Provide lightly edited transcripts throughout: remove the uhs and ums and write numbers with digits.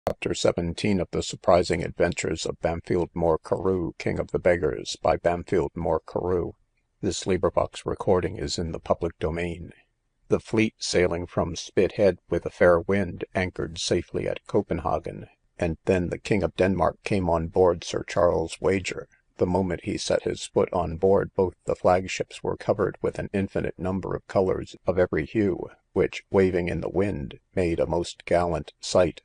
Chapter 17 of the surprising adventures of Bampfylde Moore Carew, King of the Beggars, by Bampfylde Moore Carew. This recording is in the public domain. The fleet, sailing from Spithead with a fair wind, anchored safely at Copenhagen, and then the King of Denmark came on board Sir Charles Wager. The moment he set his foot on board, both the flagships were covered with an infinite number of colours of every hue, which, waving in the wind, made a most gallant sight.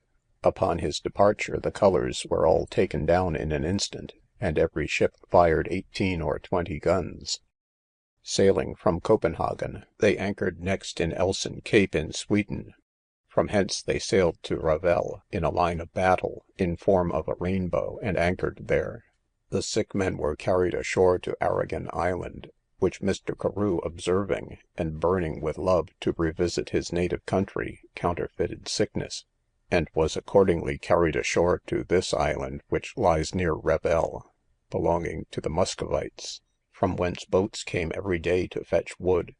Upon his departure, the colours were all taken down in an instant, and every ship fired 18 or 20 guns. Sailing from Copenhagen, they anchored next in Elsen Cape in Sweden. From hence they sailed to Revel in a line of battle, in form of a rainbow, and anchored there. The sick men were carried ashore to Aragon Island, which Mr. Carew observing, and burning with love to revisit his native country, counterfeited sickness, and was accordingly carried ashore to this island, which lies near Revel, belonging to the Muscovites, from whence boats came every day to fetch wood.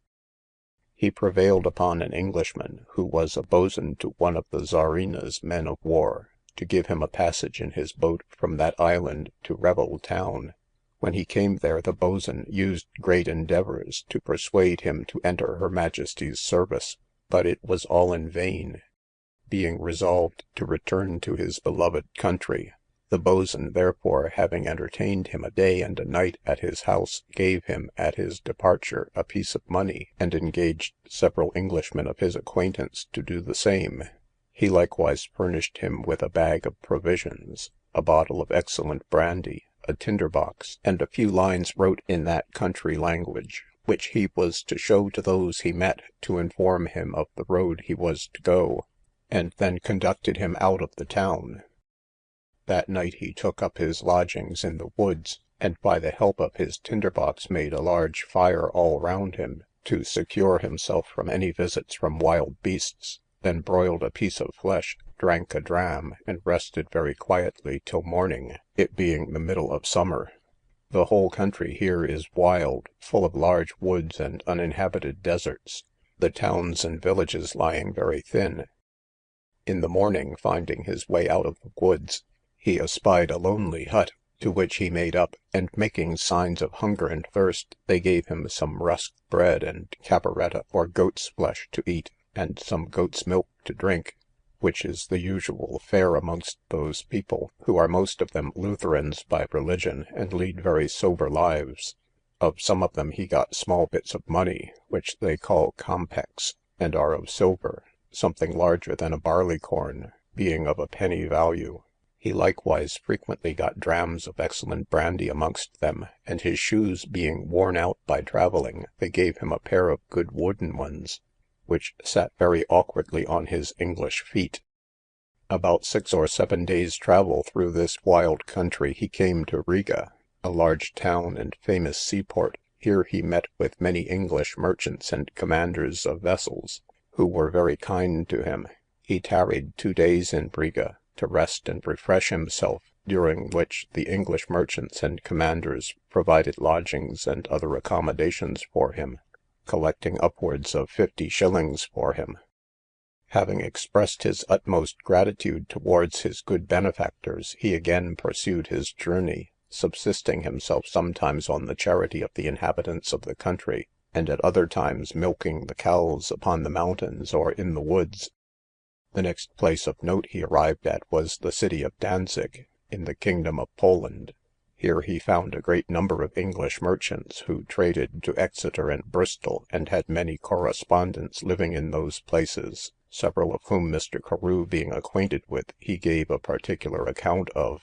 He prevailed upon an Englishman, who was a boatswain to one of the Czarina's men of war, to give him a passage in his boat from that island to Revel town. When he came there, the boatswain used great endeavours to persuade him to enter her Majesty's service, but it was all in vain. Being resolved to return to his beloved country, the boatswain, therefore, having entertained him a day and a night at his house, gave him, at his departure, a piece of money, and engaged several Englishmen of his acquaintance to do the same. He likewise furnished him with a bag of provisions, a bottle of excellent brandy, a tinder-box, and a few lines wrote in that country language, which he was to show to those he met, to inform him of the road he was to go, and then conducted him out of the town. That night he took up his lodgings in the woods, and by the help of his tinder-box made a large fire all round him, to secure himself from any visits from wild beasts, then broiled a piece of flesh, drank a dram, and rested very quietly till morning, it being the middle of summer. The whole country here is wild, full of large woods and uninhabited deserts, the towns and villages lying very thin. In the morning, finding his way out of the woods, he espied a lonely hut, to which he made up, and making signs of hunger and thirst, they gave him some rusk bread and caparetta or goat's flesh to eat, and some goat's milk to drink, which is the usual fare amongst those people, who are most of them Lutherans by religion, and lead very sober lives. Of some of them he got small bits of money, which they call compex, and are of silver, something larger than a barley corn, being of a penny value. He likewise frequently got drams of excellent brandy amongst them, and his shoes being worn out by travelling, they gave him a pair of good wooden ones, which sat very awkwardly on his English feet. About 6 or 7 days' travel through this wild country he came to Riga, a large town and famous seaport. Here he met with many English merchants and commanders of vessels, who were very kind to him. He tarried 2 days in Riga, to rest and refresh himself, during which the English merchants and commanders provided lodgings and other accommodations for him, collecting upwards of 50 shillings for him. Having expressed his utmost gratitude towards his good benefactors, he again pursued his journey, subsisting himself sometimes on the charity of the inhabitants of the country, and at other times milking the cows upon the mountains or in the woods. The next place of note he arrived at was the city of Danzig, in the kingdom of Poland. Here he found a great number of English merchants, who traded to Exeter and Bristol, and had many correspondents living in those places, several of whom Mr. Carew being acquainted with, he gave a particular account of.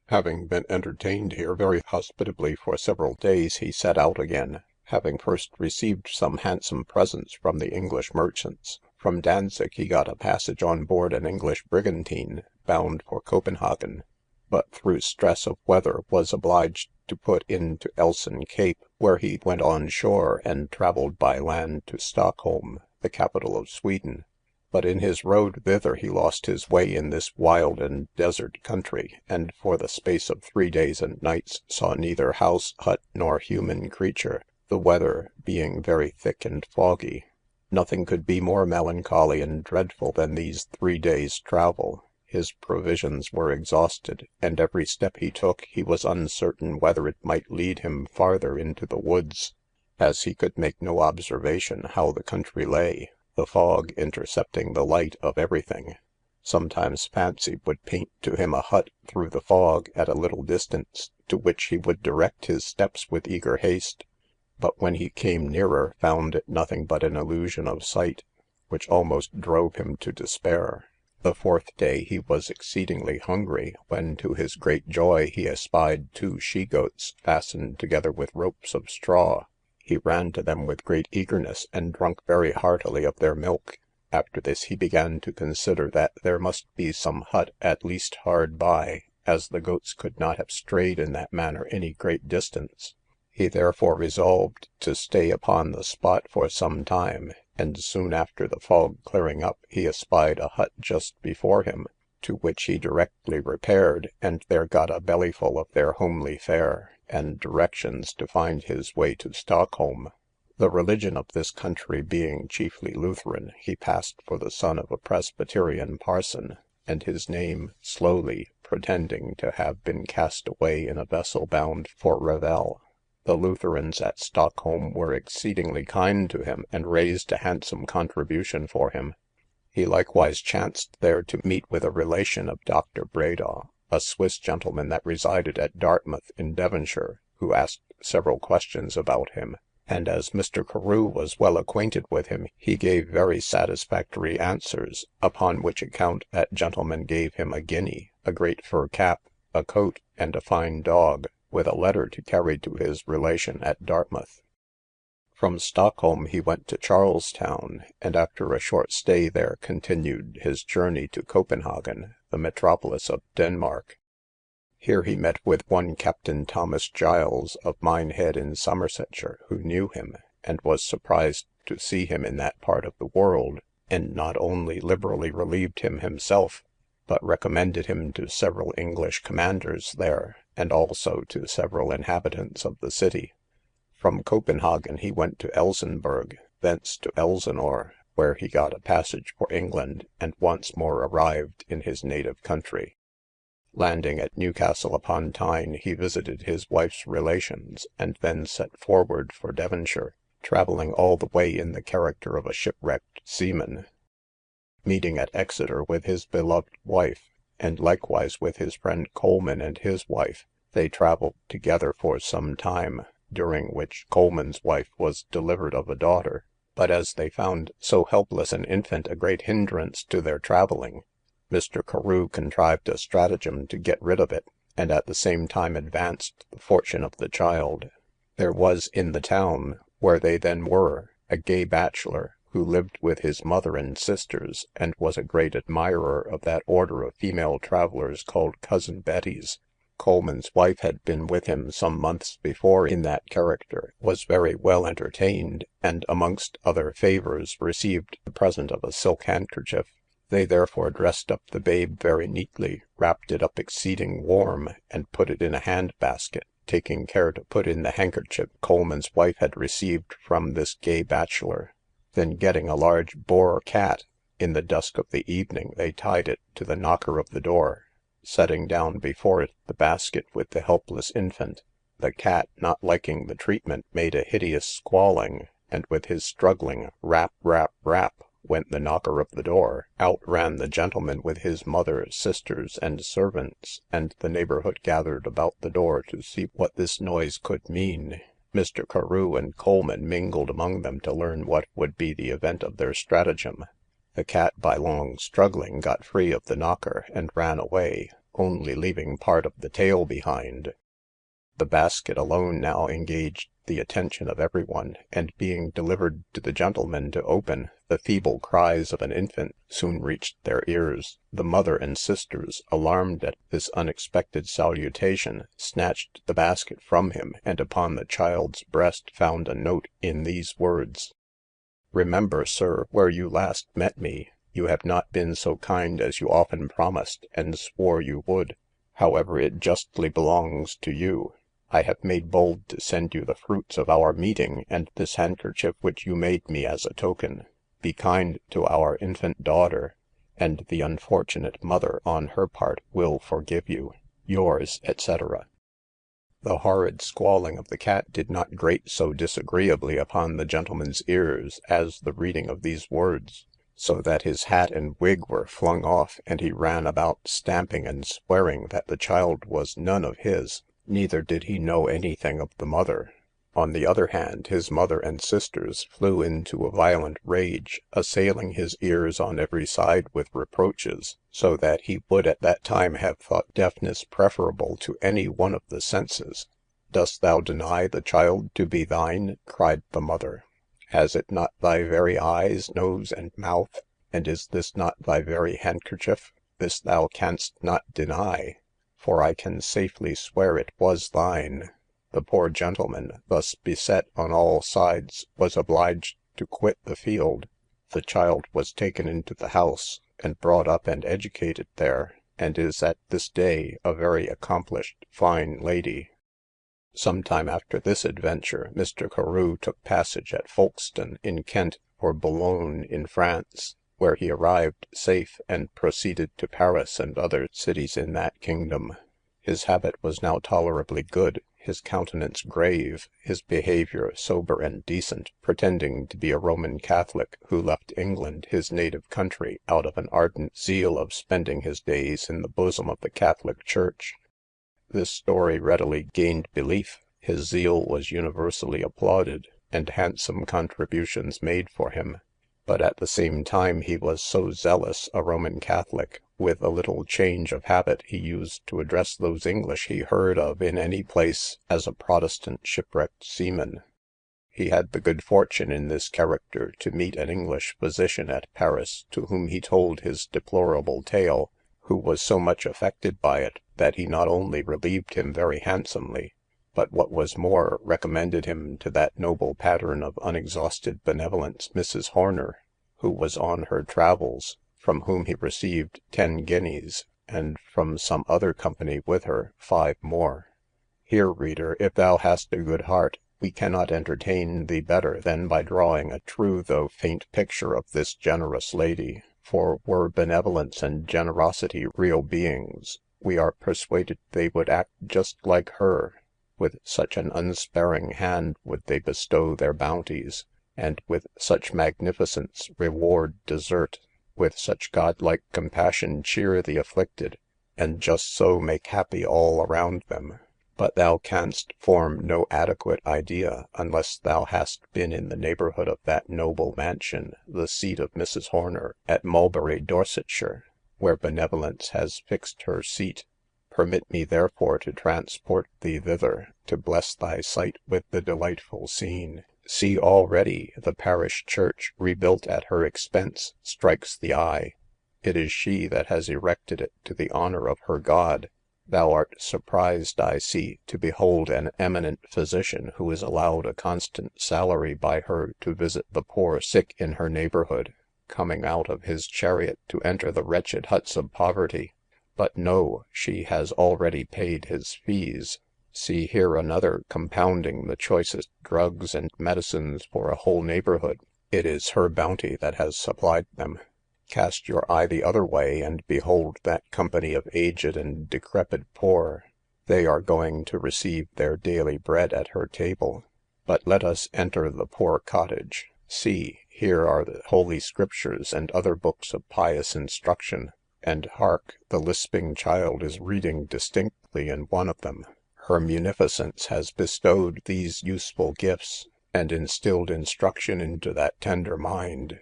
Having been entertained here very hospitably for several days, he set out again, having first received some handsome presents from the English merchants. From Danzig he got a passage on board an English brigantine, bound for Copenhagen, but through stress of weather was obliged to put into Elsen Cape, where he went on shore, and travelled by land to Stockholm, the capital of Sweden. But in his road thither he lost his way in this wild and desert country, and for the space of 3 days and nights saw neither house, hut, nor human creature, the weather being very thick and foggy. Nothing could be more melancholy and dreadful than these 3 days' travel. his provisions were exhausted, and every step he took he was uncertain whether it might lead him farther into the woods, as he could make no observation how the country lay, the fog intercepting the light of everything. Sometimes fancy would paint to him a hut through the fog at a little distance, to which he would direct his steps with eager haste, but when he came nearer found it nothing but an illusion of sight, which almost drove him to despair. The fourth day he was exceedingly hungry, when to his great joy he espied 2 she-goats fastened together with ropes of straw. He ran to them with great eagerness, and drunk very heartily of their milk. After this he began to consider that there must be some hut at least hard by, as the goats could not have strayed in that manner any great distance. He therefore resolved to stay upon the spot for some time, and soon after the fog clearing up, he espied a hut just before him, to which he directly repaired, and there got a bellyful of their homely fare, and directions to find his way to Stockholm. The religion of this country being chiefly Lutheran, he passed for the son of a Presbyterian parson, and his name Slowly, pretending to have been cast away in a vessel bound for Revel. The Lutherans at Stockholm were exceedingly kind to him, and raised a handsome contribution for him. He likewise chanced there to meet with a relation of Dr. Bredaw, a Swiss gentleman that resided at Dartmouth in Devonshire, who asked several questions about him, and as Mr. Carew was well acquainted with him, he gave very satisfactory answers, upon which account that gentleman gave him a guinea, a great fur cap, a coat, and a fine dog, with a letter to carry to his relation at Dartmouth. From Stockholm he went to Charlestown, and after a short stay there continued his journey to Copenhagen, the metropolis of Denmark. Here he met with one Captain Thomas Giles of Minehead in Somersetshire, who knew him, and was surprised to see him in that part of the world, and not only liberally relieved him himself, but recommended him to several English commanders there, and also to several inhabitants of the city. From Copenhagen he went to Elsenburg, thence to Elsinore, where he got a passage for England, and once more arrived in his native country. Landing at Newcastle upon Tyne, he visited his wife's relations, and then set forward for Devonshire, travelling all the way in the character of a shipwrecked seaman. Meeting at Exeter with his beloved wife, and likewise with his friend Coleman and his wife, they travelled together for some time, during which Coleman's wife was delivered of a daughter, but as they found so helpless an infant a great hindrance to their travelling, Mr. Carew contrived a stratagem to get rid of it, and at the same time advanced the fortune of the child. There was in the town, where they then were, a gay bachelor, who lived with his mother and sisters, and was a great admirer of that order of female travellers called Cousin Betty's. Coleman's wife had been with him some months before in that character, was very well entertained, and amongst other favours received the present of a silk handkerchief. They therefore dressed up the babe very neatly, wrapped it up exceeding warm, and put it in a hand basket, taking care to put in the handkerchief Coleman's wife had received from this gay bachelor. Then getting a large boar cat, in the dusk of the evening they tied it to the knocker of the door, setting down before it the basket with the helpless infant. The cat, not liking the treatment, made a hideous squalling, and with his struggling rap, rap, rap, went the knocker of the door. Out ran the gentleman with his mother, sisters, and servants, and the neighbourhood gathered about the door to see what this noise could mean. Mr. Carew and Coleman mingled among them to learn what would be the event of their stratagem. The cat, by long struggling, got free of the knocker, and ran away, only leaving part of the tail behind. The basket alone now engaged the attention of every one, and being delivered to the gentleman to open, the feeble cries of an infant soon reached their ears. The mother and sisters, alarmed at this unexpected salutation, snatched the basket from him, and upon the child's breast found a note in these words: "Remember, sir, where you last met me, you have not been so kind as you often promised, and swore you would. However, it justly belongs to you. I have made bold to send you the fruits of our meeting, and this handkerchief which you made me as a token. Be kind to our infant daughter. and the unfortunate mother, on her part, will forgive you. Yours, etc. The horrid squalling of the cat did not grate so disagreeably upon the gentleman's ears as the reading of these words, so that his hat and wig were flung off, and he ran about stamping and swearing that the child was none of his, neither did he know anything of the mother. On the other hand, his mother and sisters flew into a violent rage, assailing his ears on every side with reproaches, so that he would at that time have thought deafness preferable to any one of the senses. Dost thou deny the child to be thine? Cried the mother. Has it not thy very eyes, nose, and mouth? And is this not thy very handkerchief? This thou canst not deny, for I can safely swear it was thine. The poor gentleman, thus beset on all sides, was obliged to quit the field. The child was taken into the house, and brought up and educated there, and is at this day a very accomplished, fine lady. Some time after this adventure, Mr. Carew took passage at Folkestone in Kent, or Boulogne in France, where he arrived safe, and proceeded to Paris and other cities in that kingdom. His habit was now tolerably good, his countenance grave, his behaviour sober and decent, pretending to be a Roman Catholic, who left England, his native country, out of an ardent zeal of spending his days in the bosom of the Catholic Church. This story readily gained belief, his zeal was universally applauded, and handsome contributions made for him. But at the same time he was so zealous a Roman Catholic, with a little change of habit, he used to address those English he heard of in any place as a Protestant shipwrecked seaman. He had the good fortune in this character to meet an English physician at Paris, to whom he told his deplorable tale, who was so much affected by it, that he not only relieved him very handsomely, but what was more, recommended him to that noble pattern of unexhausted benevolence, Mrs. Horner, who was on her travels, from whom he received 10 guineas, and from some other company with her 5 more. Here, reader, if thou hast a good heart, we cannot entertain thee better than by drawing a true though faint picture of this generous lady, for were benevolence and generosity real beings, we are persuaded they would act just like her. With such an unsparing hand would they bestow their bounties, and with such magnificence reward desert, with such godlike compassion cheer the afflicted, and just so make happy all around them. But thou canst form no adequate idea, unless thou hast been in the neighbourhood of that noble mansion, the seat of Mrs. Horner, at Mulberry, Dorsetshire, where benevolence has fixed her seat. Permit me therefore to transport thee thither, to bless thy sight with the delightful scene. See, already the parish church, rebuilt at her expense, strikes the eye. It is she that has erected it to the honour of her God. Thou art surprised, I see, to behold an eminent physician, who is allowed a constant salary by her to visit the poor sick in her neighbourhood, coming out of his chariot to enter the wretched huts of poverty. But no, she has already paid his fees. See here another compounding the choicest drugs and medicines for a whole neighbourhood. It is her bounty that has supplied them. Cast your eye the other way, and behold that company of aged and decrepit poor. They are going to receive their daily bread at her table. But let us enter the poor cottage. See, here are the Holy Scriptures and other books of pious instruction. And hark, the lisping child is reading distinctly in one of them. Her munificence has bestowed these useful gifts, and instilled instruction into that tender mind.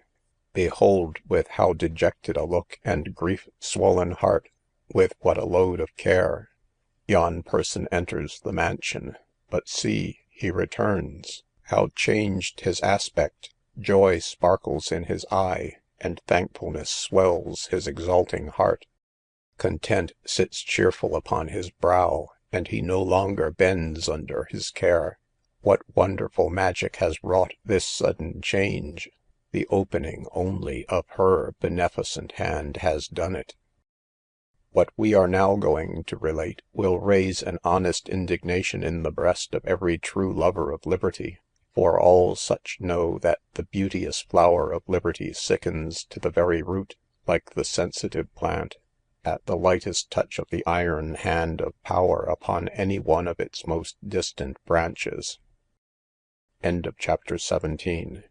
Behold with how dejected a look and grief-swollen heart, with what a load of care, yon person enters the mansion. But see, he returns. How changed his aspect! Joy sparkles in his eye, and thankfulness swells his exulting heart. Content sits cheerful upon his brow, and he no longer bends under his care. What wonderful magic has wrought this sudden change? The opening only of her beneficent hand has done it. What we are now going to relate will raise an honest indignation in the breast of every true lover of liberty. For all such know that the beauteous flower of liberty sickens to the very root, like the sensitive plant, at the lightest touch of the iron hand of power upon any one of its most distant branches. Chapter 18.